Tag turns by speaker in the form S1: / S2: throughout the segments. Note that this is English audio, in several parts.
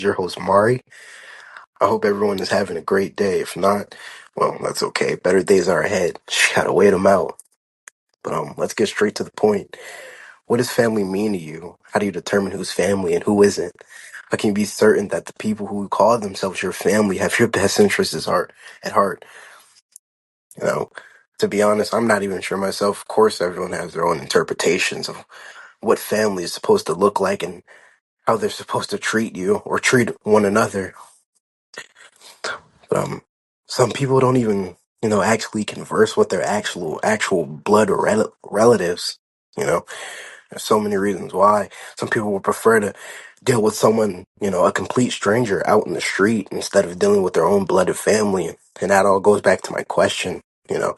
S1: your host, Mari. I hope everyone is having a great day. If not, well, that's okay. Better days are ahead. Just gotta wait them out. But let's get straight to the point. What does family mean to you? How do you determine who's family and who isn't? How can you be certain that the people who call themselves your family have your best interests at heart? You know, to be honest, I'm not even sure myself. Of course, everyone has their own interpretations of what family is supposed to look like and how they're supposed to treat you or treat one another. But some people don't even, actually converse with their actual blood or relatives. You know, there's so many reasons why. Some people would prefer to deal with someone, a complete stranger out in the street instead of dealing with their own blooded family. And that all goes back to my question. You know,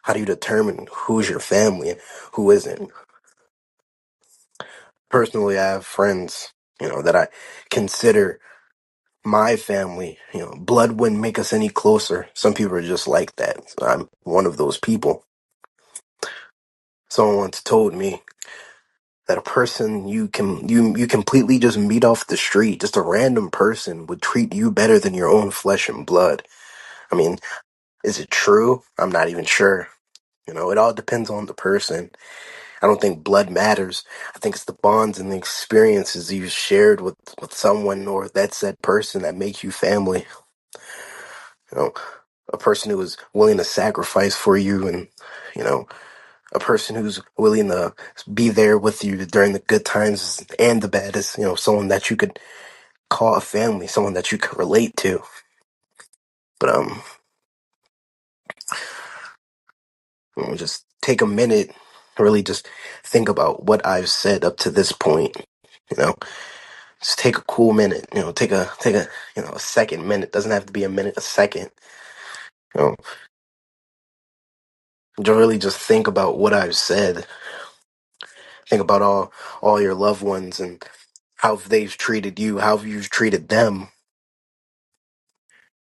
S1: how do you determine who's your family and who isn't? Personally, I have friends, that I consider my family. Blood wouldn't make us any closer. Some people are just like that. So I'm one of those people. Someone once told me that a person you completely just meet off the street, just a random person, would treat you better than your own flesh and blood. I mean, is it true? I'm not even sure. It all depends on the person. I don't think blood matters. I think it's the bonds and the experiences you've shared with someone or that said person that make you family. You know, a person who is willing to sacrifice for you and, you know, a person who's willing to be there with you during the good times and the bad is, someone that you could call a family, someone that you could relate to. But, just take a minute, really just think about what I've said up to this point, you know, just take a cool minute, take a, a second minute, doesn't have to be a minute, a second, you know, to really just think about what I've said. Think about all your loved ones and how they've treated you, how you've treated them.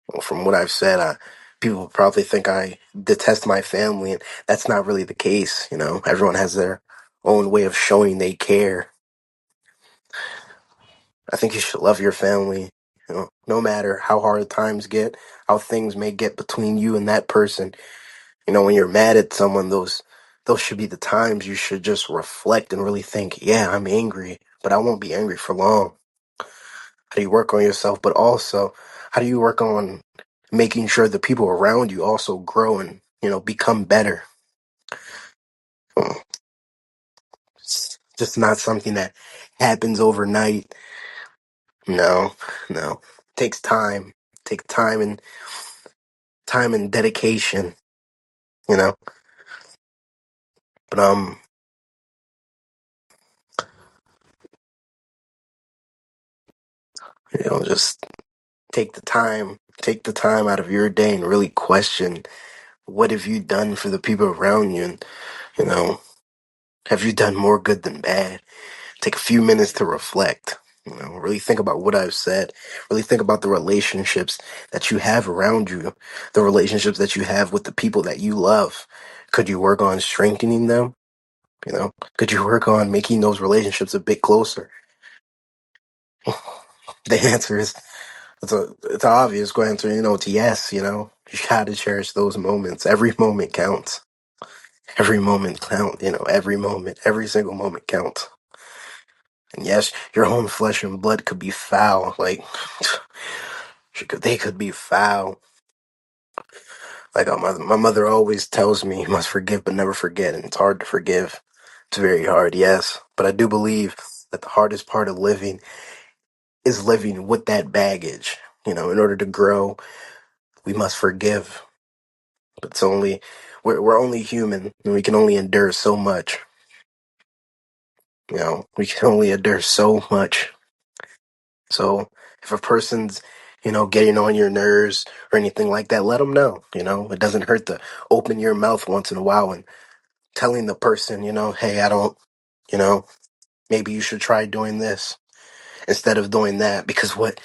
S1: Well, from what I've said, people probably think I detest my family, and that's not really the case. Everyone has their own way of showing they care. I think you should love your family, no matter how hard times get, how things may get between you and that person. When you're mad at someone, those should be the times you should just reflect and really think, yeah, I'm angry, but I won't be angry for long. How do you work on yourself, but also how do you work on making sure the people around you also grow and, become better? It's just not something that happens overnight. No, no. Takes time. Take time and dedication, you know. But just take the time out of your day and really question, what have you done for the people around you? And, you know, have you done more good than bad? Take a few minutes to reflect. Really think about what I've said. Really think about the relationships that you have around you, the relationships that you have with the people that you love. Could you work on strengthening them? Could you work on making those relationships a bit closer? The answer is it's an obvious answer. It's yes. You gotta cherish those moments. Every moment counts. Every moment count. Every moment, every single moment counts. And yes, your own flesh and blood could be foul. Like, they could be foul. Like my mother always tells me, you must forgive but never forget. And it's hard to forgive. It's very hard, yes. But I do believe that the hardest part of living is living with that baggage. In order to grow, we must forgive. But we're only human and we can only endure so much. We can only endure so much. So if a person's, getting on your nerves or anything like that, let them know. It doesn't hurt to open your mouth once in a while and telling the person, hey, I don't, you know, maybe you should try doing this instead of doing that, because it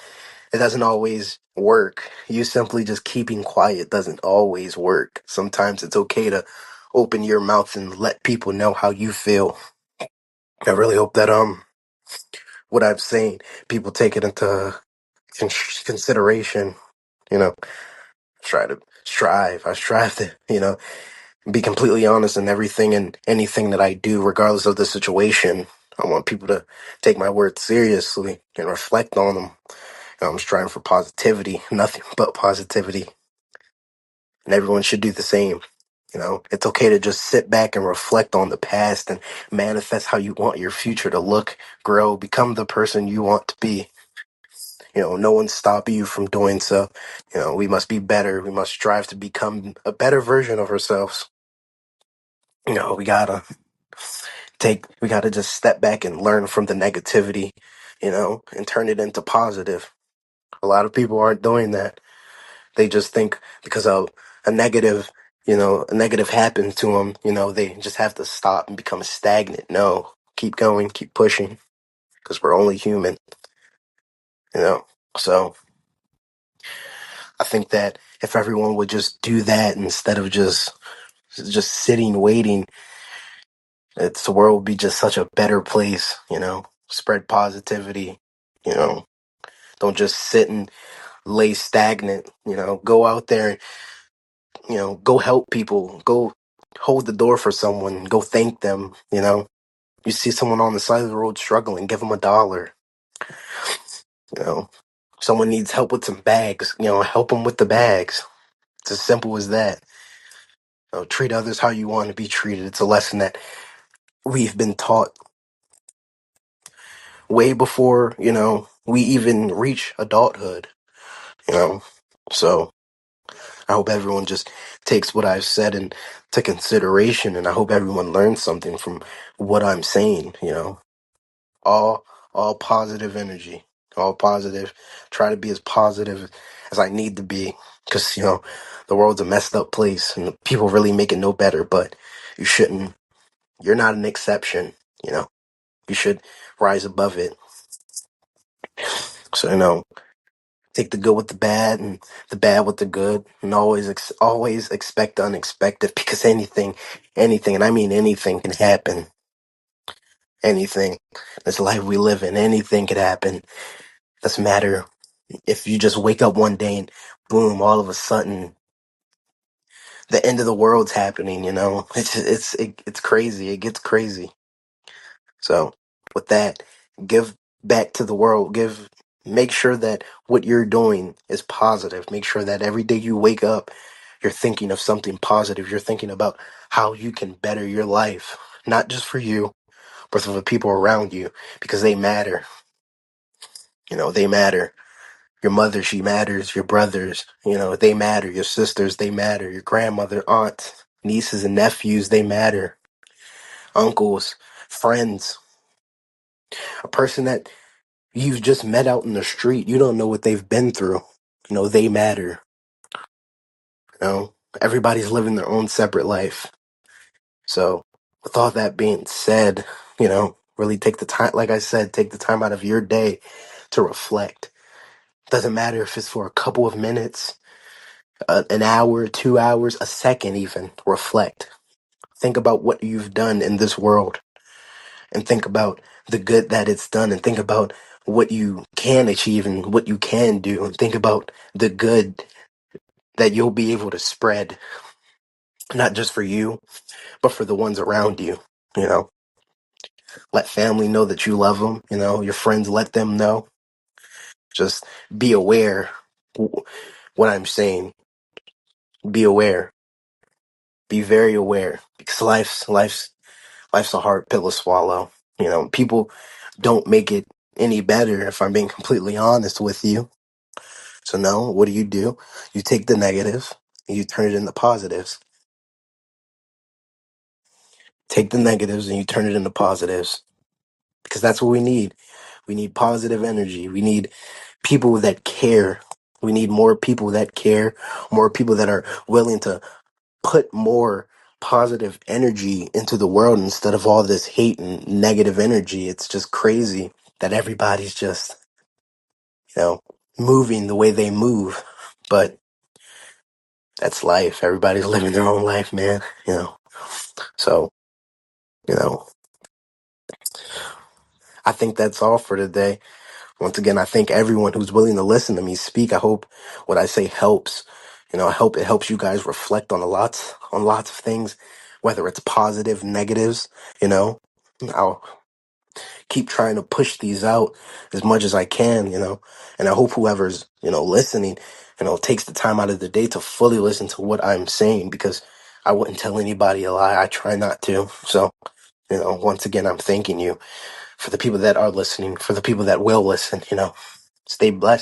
S1: doesn't always work. You simply just keeping quiet doesn't always work. Sometimes it's okay to open your mouth and let people know how you feel. I really hope that what I'm saying, people take it into consideration. You know, I strive to, be completely honest in everything and anything that I do, regardless of the situation. I want people to take my words seriously and reflect on them. I'm striving for positivity, nothing but positivity, and everyone should do the same. It's okay to just sit back and reflect on the past and manifest how you want your future to look, grow, become the person you want to be. No one's stopping you from doing so. We must be better. We must strive to become a better version of ourselves. We gotta just step back and learn from the negativity, and turn it into positive. A lot of people aren't doing that. They just think because of a negative, a negative happens to them, they just have to stop and become stagnant. No, keep going, keep pushing, because we're only human, you know. So I think that if everyone would just do that instead of just sitting waiting, the world would be just such a better place. Spread positivity. You know, don't just sit and lay stagnant. Go out there and go help people. Go hold the door for someone. Go thank them. You see someone on the side of the road struggling, give them $1. You know, someone needs help with some bags. Help them with the bags. It's as simple as that. Treat others how you want to be treated. It's a lesson that we've been taught way before, we even reach adulthood, you know. So I hope everyone just takes what I've said into consideration, and I hope everyone learns something from what I'm saying, All positive energy, all positive. Try to be as positive as I need to be, because, the world's a messed up place and people really make it no better, but you shouldn't, you're not an exception, you know. You should rise above it. So, take the good with the bad and the bad with the good, and always expect the unexpected, because anything, and I mean anything, can happen. Anything. This life we live in, anything could happen. Doesn't matter if you just wake up one day and boom, all of a sudden the end of the world's happening. It's crazy. It gets crazy. So with that, give back to the world. Make sure that what you're doing is positive. Make sure that every day you wake up, you're thinking of something positive. You're thinking about how you can better your life, not just for you, but for the people around you, because they matter. They matter. Your mother, she matters. Your brothers, they matter. Your sisters, they matter. Your grandmother, aunts, nieces, and nephews, they matter. Uncles, friends, a person that you've just met out in the street. You don't know what they've been through. They matter. Everybody's living their own separate life. So, with all that being said, really take the time, like I said, take the time out of your day to reflect. Doesn't matter if it's for a couple of minutes, an hour, 2 hours, a second even. Reflect. Think about what you've done in this world, and think about the good that it's done, and think about what you can achieve and what you can do, and think about the good that you'll be able to spread, not just for you, but for the ones around you. You know, let family know that you love them. Your friends, let them know. Just be aware. What I'm saying, be aware. Be very aware, because life's a hard pill to swallow. People don't make it any better, if I'm being completely honest with you. So no, what do? You take the negatives and you turn it into positives. Take the negatives and you turn it into positives, because that's what we need. We need positive energy. We need people that care. We need more people that care, more people that are willing to put more positive energy into the world instead of all this hate and negative energy. It's just crazy that everybody's just, you know, moving the way they move. But that's life. Everybody's living their own life, man. So, you know, I think that's all for today. Once again, I thank everyone who's willing to listen to me speak. I hope what I say helps. I hope it helps you guys reflect on lots of things, whether it's positive, negatives. You know, I'll keep trying to push these out as much as I can. And I hope whoever's listening, takes the time out of the day to fully listen to what I'm saying, because I wouldn't tell anybody a lie. I try not to. So, once again, I'm thanking you for the people that are listening, for the people that will listen. Stay blessed.